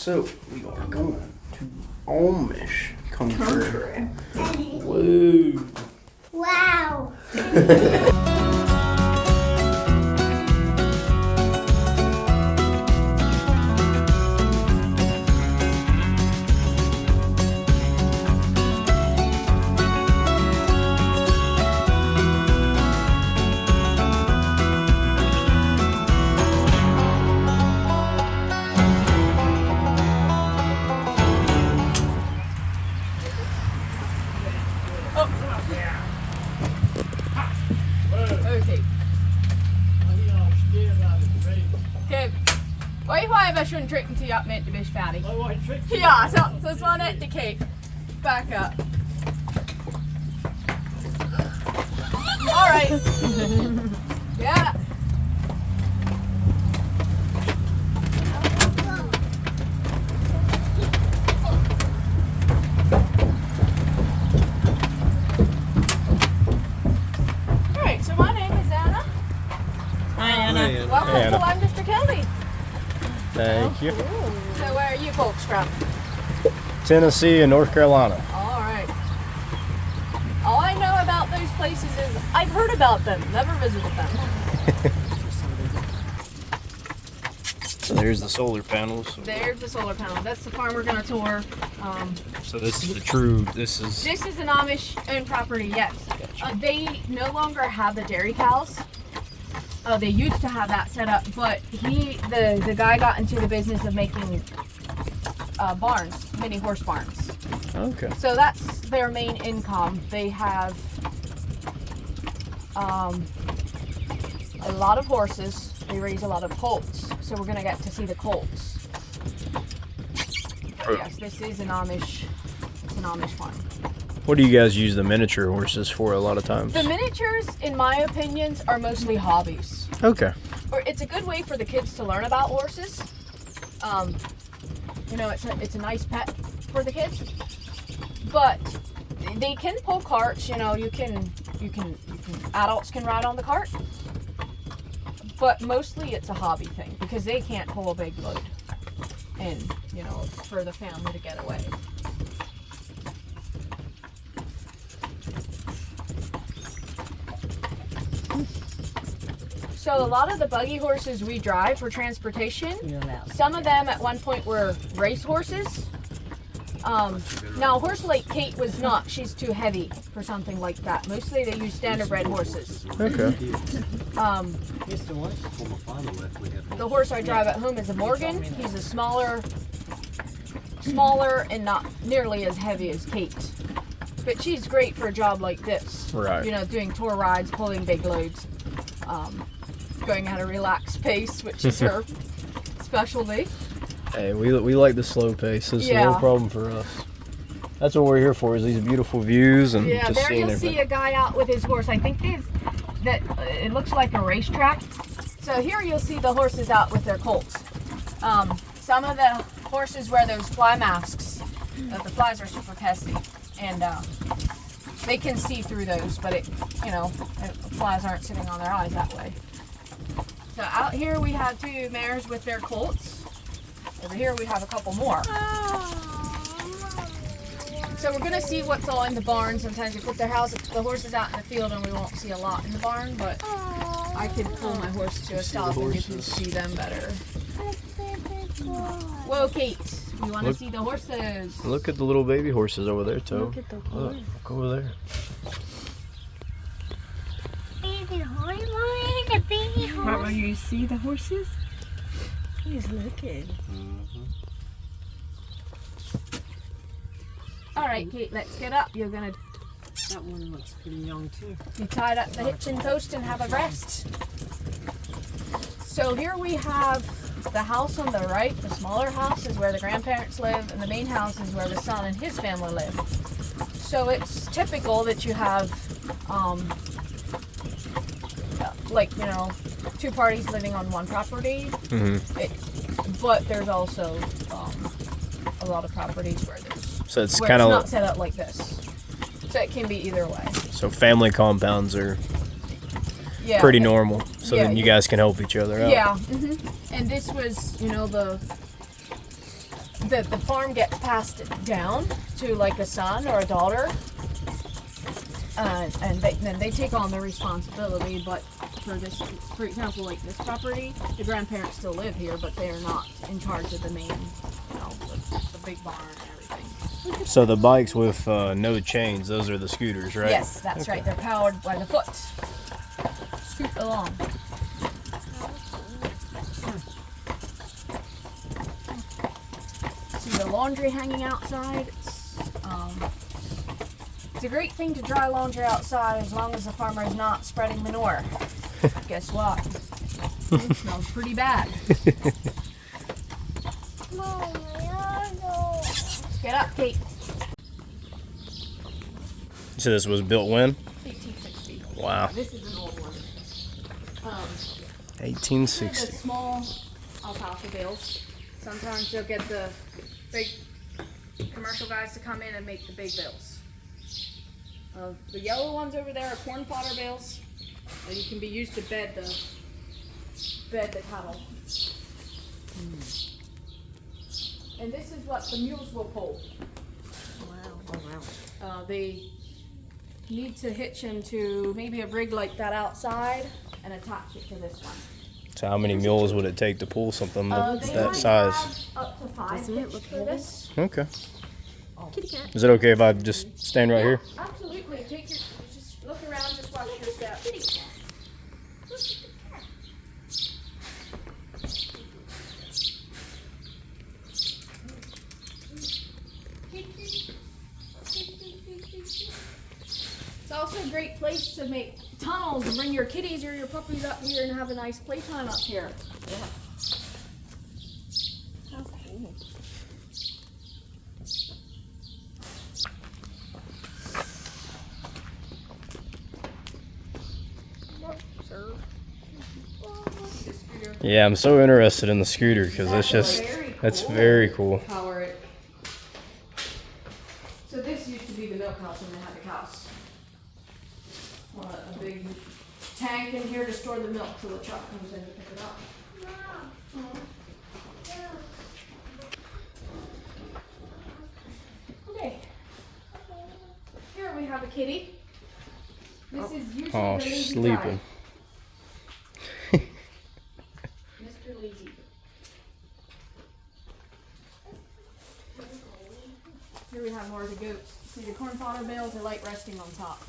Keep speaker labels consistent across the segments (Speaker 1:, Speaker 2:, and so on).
Speaker 1: So we are going to Amish country. Whoa.
Speaker 2: Wow.
Speaker 3: Jag shouldn't trick until jag meant to be fatty. Ja, så sån etikett. Back up. All right. Yeah. All right, so my name is Anna.
Speaker 4: Hi, Anna.
Speaker 3: Welcome
Speaker 1: Hey, Anna.
Speaker 3: to I'm Mr. Kelly.
Speaker 1: Thank you.
Speaker 3: So where are you folks from?
Speaker 1: Tennessee and North Carolina.
Speaker 3: All right. All I know about those places is I've heard about them, never visited them.
Speaker 1: So there's the solar panels.
Speaker 3: There's the solar panel. That's the farm we're gonna tour.
Speaker 1: So this is the true, this is
Speaker 3: An Amish-owned property, yes.
Speaker 1: Gotcha.
Speaker 3: They no longer have the dairy cows. They used to have that set up, but the guy got into the business of making barns, mini horse barns.
Speaker 1: okay.
Speaker 3: So that's their main income. They have a lot of horses. They raise a lot of colts. So we're gonna get to see the colts. But yes, this is an Amish farm.
Speaker 1: What do you guys use the miniature horses for a lot of times?
Speaker 3: The miniatures, in my opinions, are mostly hobbies.
Speaker 1: Okay.
Speaker 3: Or it's a good way for the kids to learn about horses. You know, it's a nice pet for the kids. But they can pull carts. You know, you can adults can ride on the cart. But mostly it's a hobby thing because they can't pull a big load, and you know, it's for the family to get away. So a lot of the buggy horses we drive for transportation, some of them at one point were race horses. Now a horse like Kate was not, she's too heavy for something like that. Mostly they use standardbred horses.
Speaker 1: Okay.
Speaker 3: The horse I drive at home is a Morgan. He's a smaller and not nearly as heavy as Kate. But she's great for a job like this.
Speaker 1: Right.
Speaker 3: You know, doing tour rides, pulling big loads. Going at a relaxed pace, which is her specialty.
Speaker 1: Hey, we like the slow pace. It's no problem for us. That's what we're here for, is these beautiful views and
Speaker 3: Yeah,
Speaker 1: just
Speaker 3: there
Speaker 1: seeing
Speaker 3: you'll
Speaker 1: everything.
Speaker 3: see a guy out with his horse. I think it looks like a racetrack. So here you'll see the horses out with their colts. Some of the horses wear those fly masks. The flies are super pesky, and they can see through those, but flies aren't sitting on their eyes that way. So out here we have two mares with their colts. Over here we have a couple more. So we're gonna see what's all in the barn. Sometimes we put the horses out in the field and we won't see a lot in the barn, but I can pull my horse to a stop and you can see them better. Whoa, Kate, we want to see the horses.
Speaker 1: Look at the little baby horses over there, Toe.
Speaker 2: Look at the horse.
Speaker 1: Look over there.
Speaker 2: Baby horse, Mommy, the baby horse.
Speaker 4: Mama, you see the horses? He's looking.
Speaker 3: All right, Kate, let's get up. You're gonna
Speaker 4: That one looks pretty young too.
Speaker 3: be tied up the hitch and post and have a rest. So here we have the house on the right. The smaller house is where the grandparents live, and the main house is where the son and his family live. So it's typical that you have, two parties living on one property. But there's also a lot of properties where
Speaker 1: So it's
Speaker 3: it's
Speaker 1: kind of
Speaker 3: not set up like this. So it can be either way.
Speaker 1: so family compounds are
Speaker 3: Yeah.
Speaker 1: pretty normal. So
Speaker 3: Yeah,
Speaker 1: then you guys can help each other out.
Speaker 3: Yeah. And this was, the farm gets passed down to like a son or a daughter, and then they take on the responsibility. But for this, for example, like this property, the grandparents still live here, but they are not in charge of the main, the big barn and everything.
Speaker 1: So the bikes with no chains, those are the scooters, right?
Speaker 3: Yes, that's right. They're powered by the foot. Scoot along. See the laundry hanging outside? It's a great thing to dry laundry outside as long as the farmer is not spreading manure. Guess what? It smells pretty bad. Get up, Kate.
Speaker 1: So this was built when?
Speaker 3: 1860.
Speaker 1: Wow.
Speaker 3: This is an old one.
Speaker 1: 1860.
Speaker 3: The small alfalfa bales. Sometimes they'll get the big commercial guys to come in and make the big bales. The yellow ones over there are corn fodder bales. You can be used to bed the cattle. And this is what the mules will pull.
Speaker 4: Wow. Oh, wow.
Speaker 3: They need to hitch into maybe a rig like that outside and attach it to this one.
Speaker 1: So how many mules would it take to pull something
Speaker 3: They
Speaker 1: that
Speaker 3: might
Speaker 1: size?
Speaker 3: have up to 5
Speaker 4: Doesn't it
Speaker 3: hitched
Speaker 4: look
Speaker 3: for
Speaker 4: heavy?
Speaker 3: this.
Speaker 1: Okay.
Speaker 4: Kitty cat.
Speaker 1: Is it okay if I just stand right here?
Speaker 3: Absolutely. Take your, just look around, just watch your step. It's also a great place to make tunnels and bring your kitties or your puppies up here and have a nice playtime up here.
Speaker 4: Yeah. How cool.
Speaker 1: Yeah, I'm so interested in the scooter because it's just, that's very cool.
Speaker 3: Power it. So this used to be the milk house when they had the cows. A big tank in here to store the milk till the truck comes in to pick it up. Okay. Here we have a kitty. This is usually
Speaker 1: Oh,
Speaker 3: the
Speaker 1: she's
Speaker 3: lazy
Speaker 1: sleeping.
Speaker 3: guy. Mr. Lazy. Here we have more of the goats. See the corn fodder bales are like resting on top.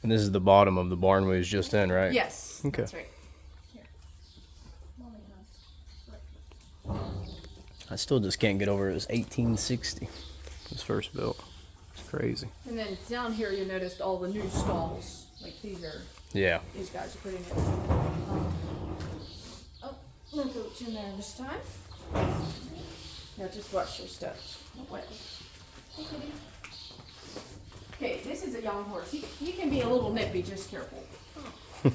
Speaker 1: And this is the bottom of the barn we was just in, right?
Speaker 3: Yes,
Speaker 1: Okay.
Speaker 3: that's right. Here.
Speaker 1: I still just can't get over it was 1860. It was first built. It's crazy.
Speaker 3: And then down here you noticed all the new stalls. Like these guys are pretty new. No goats in there this time. Now just watch your steps. Don't wet. Hey, kitty. Okay, this is a young horse. He can be a little nippy, just careful. A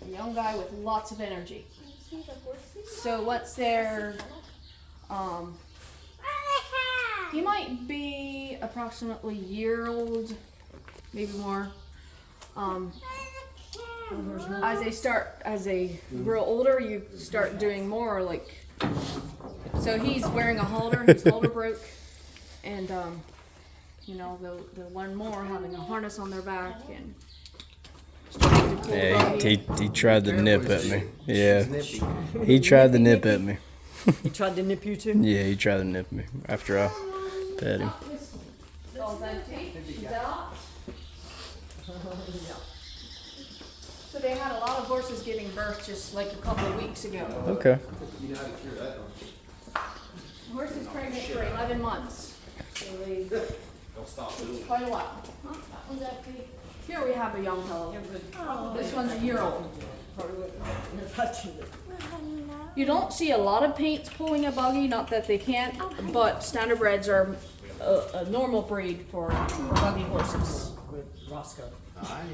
Speaker 3: young guy with lots of energy. So what's their, he might be approximately a year old, maybe more. As they grow older, you start doing more like, so he's wearing a halter, his halter broke, and they'll learn more having a harness on their back and starting to pull
Speaker 1: Yeah,
Speaker 3: buggy.
Speaker 1: he tried to nip at me. Yeah, he tried to nip at me.
Speaker 4: He tried to nip you too?
Speaker 1: Yeah, he tried to nip me after I pet him.
Speaker 3: Stall's empty. She's out. So they had a lot of horses giving birth just like a couple of weeks ago.
Speaker 1: Okay.
Speaker 3: The horse is pregnant for 11 months. So it's quite a while. Huh? That one's empty. Here we have a young fellow. This one's a year old. You don't see a lot of paints pulling a buggy, not that they can't, but standardbreds are a normal breed for buggy horses.
Speaker 4: With Roscoe. I am.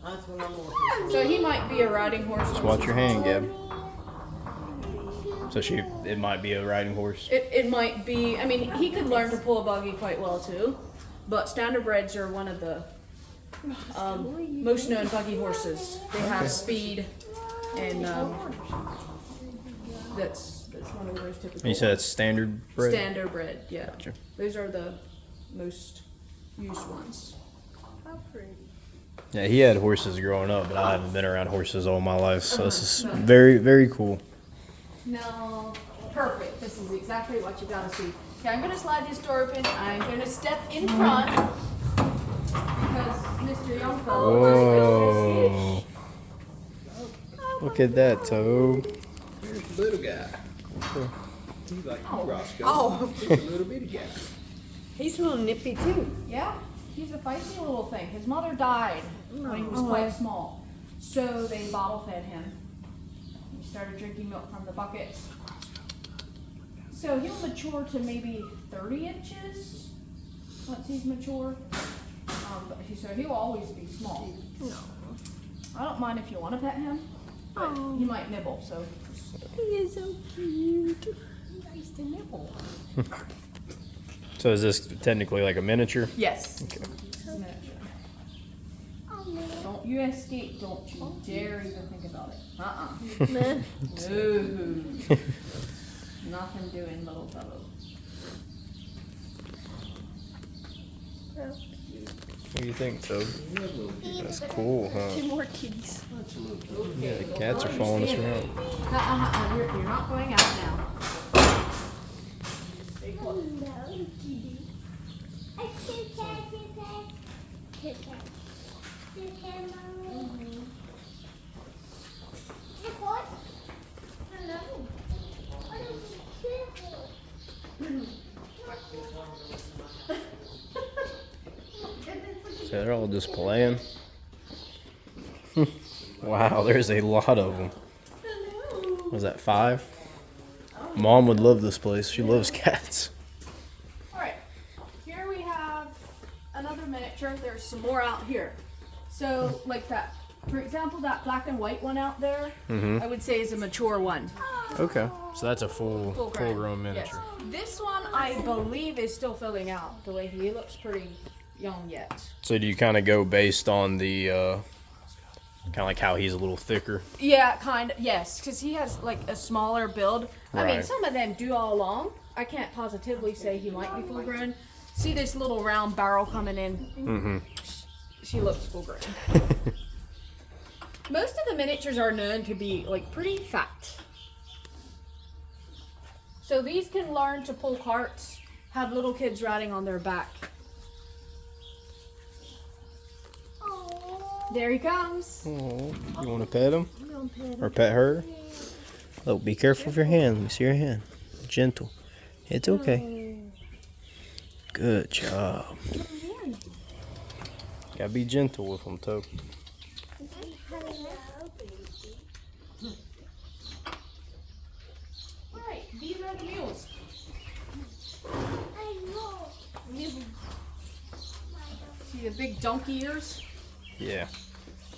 Speaker 4: That's what I'm looking
Speaker 3: So he might be a riding horse.
Speaker 1: Just watch your hand, Gab. So it might be a riding horse.
Speaker 3: It might be. I mean, he could learn to pull a buggy quite well too, but standardbreds are one of the most known buggy horses. They have speed, And that's one of the most typical.
Speaker 1: You said it's standard bred?
Speaker 3: Standard bred, yeah.
Speaker 1: Gotcha.
Speaker 3: Those are the most used ones.
Speaker 2: How pretty.
Speaker 1: Yeah, he had horses growing up, but I haven't been around horses all my life, so this is very, very cool.
Speaker 3: No, perfect. This is exactly what you gotta see. Okay, I'm gonna slide this door open. I'm gonna step in front because Mr. Youngfellow
Speaker 1: Whoa. Look at that, Toad.
Speaker 4: Here's the little guy. He's like you, Roscoe.
Speaker 3: Oh.
Speaker 4: He's a little bitty guy.
Speaker 2: He's a little nippy too.
Speaker 3: Yeah, he's a feisty little thing. His mother died when he was quite small, so they bottle fed him. He started drinking milk from the bucket. So he'll mature to maybe 30 inches once he's mature. So he'll always be small.
Speaker 2: No.
Speaker 3: I don't mind if you want to pet him, but he might nibble. So
Speaker 2: He is so cute. Nice to nibble.
Speaker 1: So is this technically like a miniature?
Speaker 3: yes.
Speaker 1: Okay.
Speaker 3: It's a miniature.
Speaker 2: Oh, man.
Speaker 3: Don't you escape? Don't you dare even think about it.
Speaker 2: Man.
Speaker 3: No. Nothing doing, little fellow.
Speaker 1: What do you think, Toad? That's cool, huh?
Speaker 2: Two more kitties.
Speaker 1: Yeah, the cats are following us around.
Speaker 3: You're not going out now.
Speaker 2: Hello, kitty. A Kit Kat, Kit Kat. Kit Kat. Kit Kat, Mommy. Hey, what? Hello. What is it?
Speaker 1: So they're all just playing. Wow, there's a lot of them. Was that 5? Mom would love this place. She loves cats.
Speaker 3: All right. Here we have another miniature. There's some more out here. So, like that, for example, that black and white one out there, I would say is a mature one.
Speaker 1: Okay, so that's a full
Speaker 3: grown.
Speaker 1: grown miniature.
Speaker 3: Yes. This one, I believe, is still filling out. The way he looks pretty young yet.
Speaker 1: So do you kind of go based on the kind of like how he's a little thicker?
Speaker 3: Yeah, kind of. Yes, because he has like a smaller build. I mean,
Speaker 1: Right.
Speaker 3: some of them do all along. I can't positively say he might be full grown. See this little round barrel coming in?
Speaker 1: Mm-hmm.
Speaker 3: She looks full grown. Most of the miniatures are known to be like pretty fat. So these can learn to pull carts, have little kids riding on their back. There he comes.
Speaker 1: Oh, you want to pet him
Speaker 2: I'm gonna pet him.
Speaker 1: or pet her? Oh, be careful with your hand. Let me see your hand. Gentle. It's okay. Good job. Gotta be gentle with them, Toad.
Speaker 3: Alright, these are the mules.
Speaker 2: I know.
Speaker 3: See the big donkey ears?
Speaker 1: Yeah.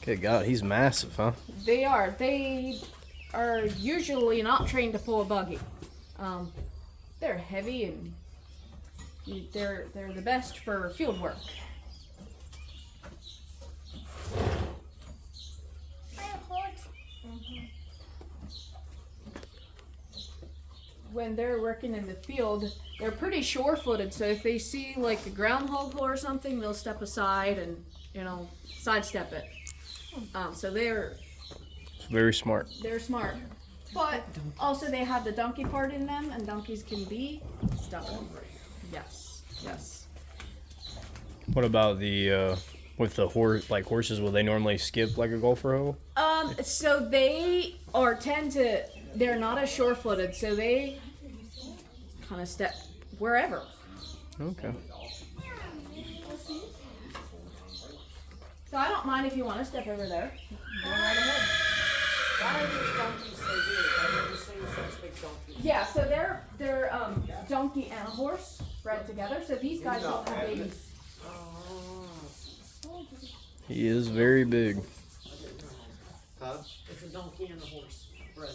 Speaker 1: Good God, he's massive, huh?
Speaker 3: They are. They are usually not trained to pull a buggy. They're heavy and they're the best for field work. When they're working in the field, they're pretty sure-footed. So if they see like a groundhog or something, they'll step aside and sidestep it. So they're
Speaker 1: Very smart.
Speaker 3: smart. But also they have the donkey part in them, and donkeys can be stubborn. Yes, yes.
Speaker 1: What about the with the horses? Will they normally skip like a golfer hole?
Speaker 3: So they they're not as sure-footed, so they kind of step wherever.
Speaker 1: Okay.
Speaker 3: So I don't mind if you want to step over there. Go right ahead.
Speaker 4: Why are these donkeys so big? I've never seen such big donkeys.
Speaker 3: Yeah, so they're donkey and a horse bred together. So these guys don't have babies.
Speaker 1: He is very big.
Speaker 4: Huh? It's a donkey and a horse bred.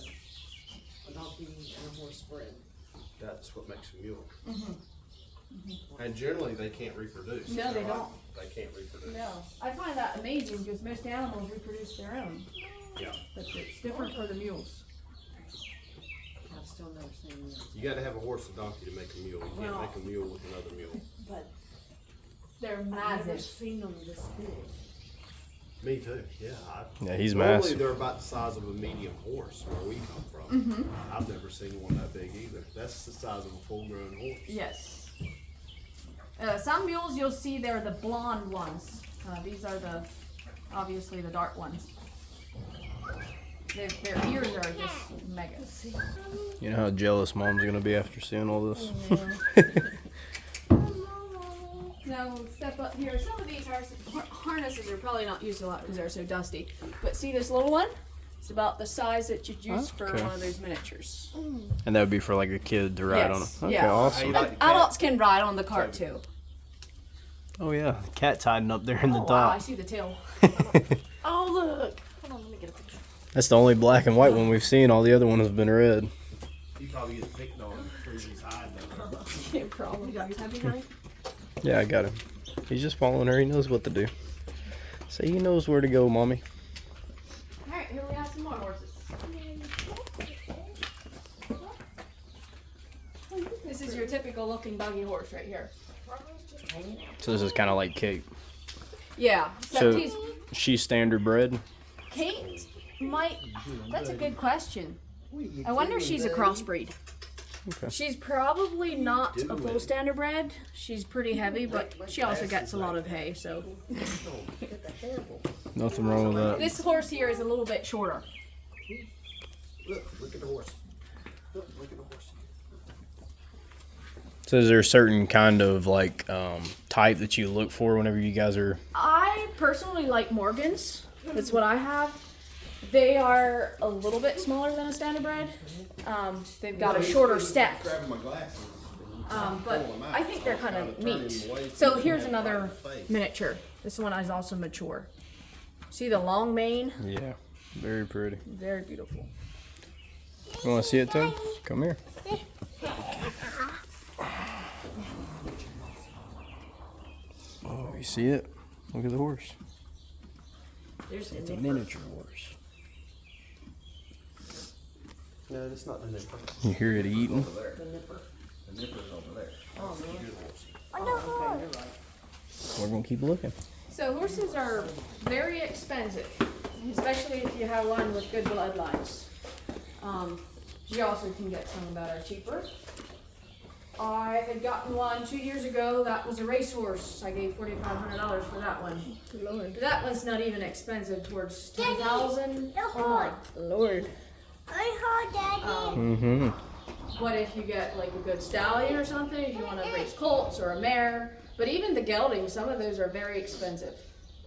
Speaker 4: A donkey and a horse bred. That's what makes a mule. And generally they can't reproduce.
Speaker 3: No, they don't.
Speaker 4: They can't reproduce.
Speaker 3: No, I find that amazing because most animals reproduce their own.
Speaker 4: Yeah.
Speaker 3: But it's different for the mules.
Speaker 5: I've still never seen this.
Speaker 4: You got to have a horse and donkey to make a mule. You can't make a mule with another mule.
Speaker 5: But
Speaker 3: They're
Speaker 5: I've never
Speaker 3: massive.
Speaker 5: seen them this big.
Speaker 4: Me too. Yeah.
Speaker 1: Yeah, he's
Speaker 4: Normally
Speaker 1: massive.
Speaker 4: they're about the size of a medium horse where we come from. I've never seen one that big either. That's the size of a full-grown horse.
Speaker 3: Yes. Some mules you'll see they're the blonde ones. These are obviously the dark ones. Their ears are just mega.
Speaker 1: You know how jealous mom's gonna be after seeing all this?
Speaker 3: Now we'll step up here. Some of these harnesses are probably not used a lot because they're so dusty. But see this little one? It's about the size that you'd use for
Speaker 1: Okay.
Speaker 3: one of those miniatures.
Speaker 1: And that would be for like a kid to ride
Speaker 3: Yes,
Speaker 1: on. Okay,
Speaker 3: yeah.
Speaker 1: awesome.
Speaker 4: Like the cat?
Speaker 3: Adults can ride on the cart too.
Speaker 1: Oh yeah, cat's hiding up there in the
Speaker 3: Oh wow, I
Speaker 1: top.
Speaker 3: see the tail.
Speaker 5: Oh, look. Hold on, let me get a picture.
Speaker 1: That's the only black and white one we've seen. All the other ones have been red.
Speaker 4: You probably get picked on for his hide though.
Speaker 3: Yeah, probably.
Speaker 1: Yeah, I got him. He's just following her. He knows what to do. So he knows where to go, mommy.
Speaker 3: Alright, here we have some more horses. This is your typical looking buggy horse right here.
Speaker 1: So this is kind of like Kate.
Speaker 3: Yeah, except
Speaker 1: So she's standard bred.
Speaker 3: Kate might. That's a good question. I wonder if she's a crossbreed.
Speaker 1: Okay.
Speaker 3: She's probably not a full standard bred. She's pretty heavy, but she also gets a lot of hay. So
Speaker 1: Nothing wrong with that.
Speaker 3: this horse here is a little bit shorter.
Speaker 4: Look at the horse. Look at the horse.
Speaker 1: So is there a certain kind of like type that you look for whenever you guys are?
Speaker 3: I personally like Morgans. That's what I have. They are a little bit smaller than a standard bred. They've got a shorter step.
Speaker 4: Grabbing my glasses.
Speaker 3: But I think they're kind of neat. So here's another miniature. This one is also mature. See the long mane?
Speaker 1: Yeah, very pretty.
Speaker 3: Very beautiful.
Speaker 1: You want to see it too? Come here. Oh, you see it? Look at the horse.
Speaker 5: There's
Speaker 1: It's a miniature horse.
Speaker 4: No, that's not the nipper.
Speaker 1: You hear it eating?
Speaker 5: the nipper.
Speaker 4: The nipper's over there.
Speaker 5: Oh, man.
Speaker 4: Good horse.
Speaker 5: Okay, you're right.
Speaker 1: We're gonna keep looking.
Speaker 3: So horses are very expensive, especially if you have one with good bloodlines. You also can get some that are cheaper. I had gotten one 2 years ago. That was a racehorse. I gave $4,500 for that one.
Speaker 5: Lord.
Speaker 3: That one's not even expensive towards 10,000.
Speaker 5: Lord.
Speaker 2: I heard Daddy.
Speaker 1: Mm-hmm.
Speaker 3: What if you get like a good stallion or something? If you want to raise colts or a mare. But even the geldings, some of those are very expensive.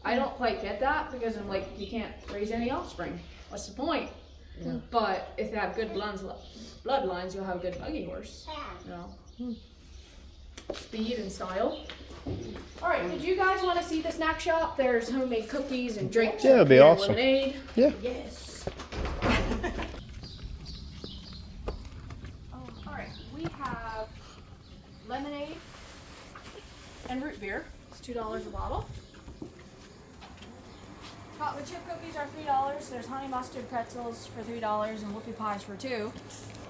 Speaker 3: I don't quite get that because I'm like, you can't raise any offspring. What's the point?
Speaker 5: Yeah.
Speaker 3: But if they have good bloodlines, you'll have a good buggy horse. You know? Speed and style. All right, did you guys want to see the snack shop? There's homemade cookies and drinks.
Speaker 1: Yeah, it'd be
Speaker 3: and
Speaker 1: awesome.
Speaker 3: Lemonade.
Speaker 1: Yeah.
Speaker 3: Yes. All right, we have lemonade and root beer. It's $2 a bottle. Chocolate chip cookies are $3. There's honey mustard pretzels for $3 and whoopie pies for $2.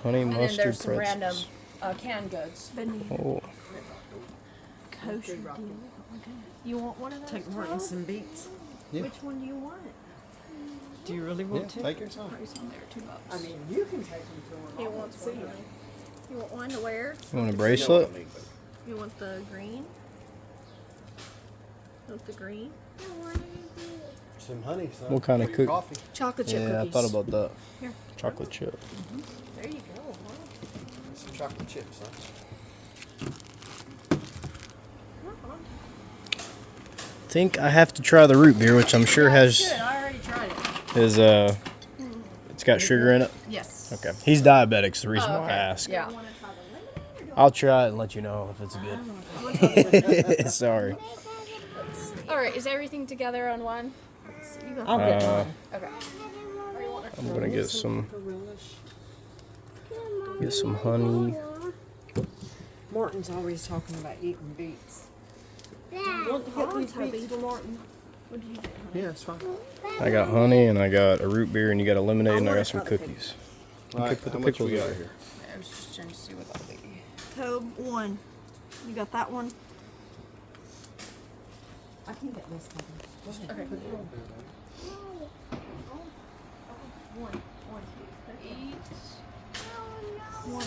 Speaker 1: Honey
Speaker 3: And then
Speaker 1: mustard
Speaker 3: there's some random
Speaker 1: pretzels.
Speaker 3: canned goods.
Speaker 1: Oh,
Speaker 6: Kosher deal. You want one of those?
Speaker 5: Take Martin some beets.
Speaker 1: Yeah.
Speaker 6: Which one do you want?
Speaker 5: Do you really want to?
Speaker 1: take your time.
Speaker 3: Price on there, $2.
Speaker 5: I mean, you can take them to
Speaker 6: You
Speaker 5: them.
Speaker 6: want some? You want one to wear?
Speaker 1: You want a bracelet?
Speaker 6: You want the green? Want the green?
Speaker 4: Some honey, son.
Speaker 1: What kind of
Speaker 4: for your
Speaker 1: cook-
Speaker 4: coffee.
Speaker 3: Chocolate chip
Speaker 1: Yeah, I
Speaker 3: cookies.
Speaker 1: thought about that.
Speaker 3: Here.
Speaker 1: Chocolate chip.
Speaker 6: There you go. Huh?
Speaker 4: Some chocolate chips, son.
Speaker 1: I think I have to try the root beer, which I'm sure has
Speaker 3: Good, I already tried it.
Speaker 1: is it's got sugar in it.
Speaker 3: Yes.
Speaker 1: Okay, he's diabetic. Is the reason
Speaker 3: Oh,
Speaker 1: why I
Speaker 3: okay.
Speaker 1: ask.
Speaker 3: Yeah.
Speaker 6: Want to try the lemonade?
Speaker 1: I'll try it and let you know if it's good. Sorry.
Speaker 3: All right, is everything together on one?
Speaker 5: I'll get
Speaker 1: Uh,
Speaker 5: one.
Speaker 3: Okay.
Speaker 1: I'm gonna get some honey.
Speaker 5: Martin's always talking about eating beets.
Speaker 2: Dad.
Speaker 5: Want to get these beets for Martin?
Speaker 6: What do you get?
Speaker 4: Yeah, it's fine.
Speaker 1: I got honey and I got a root beer and you got a lemonade and I got some cookies.
Speaker 4: Right,
Speaker 1: Put the
Speaker 4: how much
Speaker 1: pickles
Speaker 4: we got
Speaker 1: over.
Speaker 4: here?
Speaker 3: I was just trying to see what that'll be.
Speaker 6: Tobe, 1. You got that one?
Speaker 5: I can get this one.
Speaker 3: Okay. Eat.
Speaker 6: 1.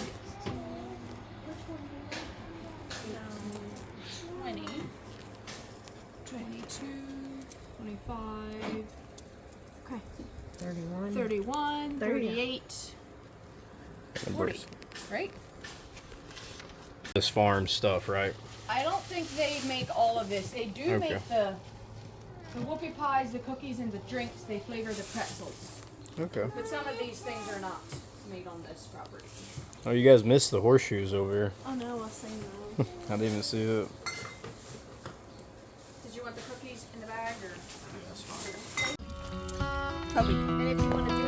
Speaker 3: 20, 22, 25,
Speaker 6: Okay.
Speaker 5: 31.
Speaker 3: 31,
Speaker 6: 30.
Speaker 3: 38, 40. Right?
Speaker 1: This farm stuff, right?
Speaker 3: I don't think they make all of this. They do
Speaker 1: Okay.
Speaker 3: make the whoopie pies, the cookies, and the drinks. They flavor the pretzels.
Speaker 1: Okay.
Speaker 3: But some of these things are not made on this property.
Speaker 1: Oh, you guys missed the horseshoes over here.
Speaker 6: Oh no, I've seen those.
Speaker 1: I didn't even see it.
Speaker 3: Did you want the cookies in the bag or?
Speaker 1: Yeah, that's fine.
Speaker 3: And if you want to